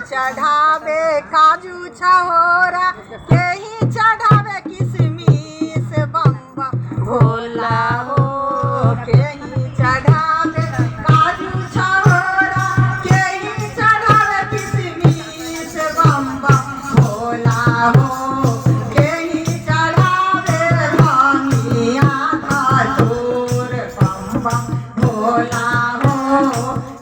चढ़ावे काजू छहोरा, केही चढ़ावे किशमिश, बम बम भोला हो। केही चढ़ावे काजू छहोरा, केही चढ़ावे किशमिश, बम बम भोला हो। केही चढ़ावे भांगिया धतूर, बम बम भोला हो।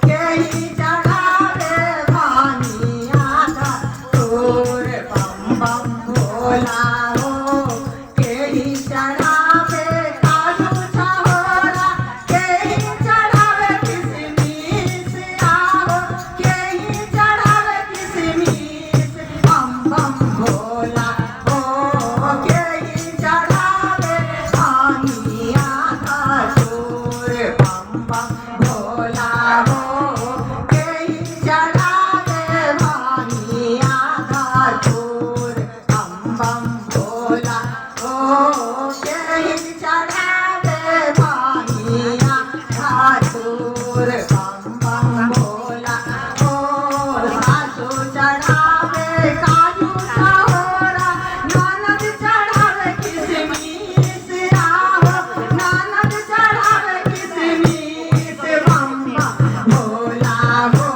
केही चढ़ावे भांगिया धतूर, बम बम भोला हो। केही चढ़ावे काजू छहोरा, केही चढ़ावे किशमिश, आहो केही चढ़ावे किशमिश, बम बम भोला हो। केही चढ़ावे भांगिया धतूर, बम बम भोला हो। केही चढ़ावे भांगिया धतूर, बम बम भोला हो। केही चढ़ावे भांगिया धतूर, बम बम भोला हो। सासू चढ़ावे काजू छहोरा, ननद चढ़ावे किशमिश, आहो ननद चढ़ावे किशमिश, बम बम भोला हो।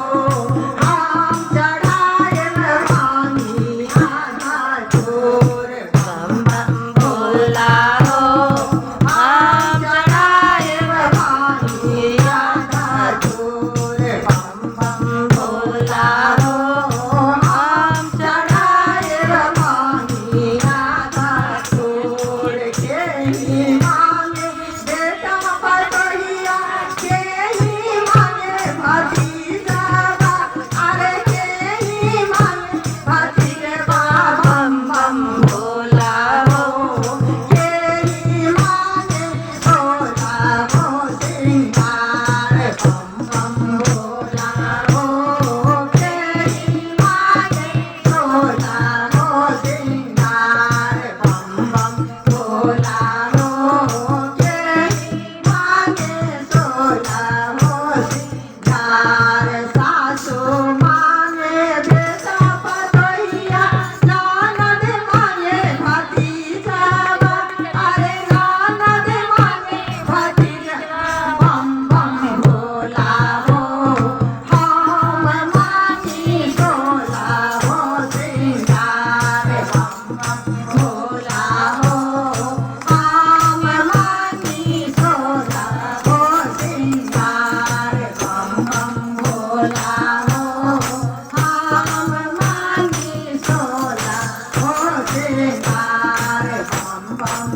हम चढ़ाएब भांगिया धतूर, बम बम भोला हो। हम चढ़ाएब भांगिया धतूर, बम बम भोला हो। हम चढ़ाएब भांगिया धतूर। केही मांगे बेटा पतोहिया, केही मांगे भतीजवा, अरे केही मांगे भतीजवा, बम बम भोला हो। केही मांगे भोला हो सिंगार, बम बम भोला हो। केही मांगे भोला हो सिंगार, बम बम भोला हो। केही मांगे भोला हो सिंगार। सासू मांगे बेटा पतोहिया, ननद मांगे भतीजवा, अरे ननद मांगे भतीजवा, बम बम भोला हो। हम मांगी भोला हो सिंगार, बम बम भोला हो। हम मांगी भोला हो सिंगार, बम बम भोला हो। हम मांगी भोला हो सिंगार, बम बम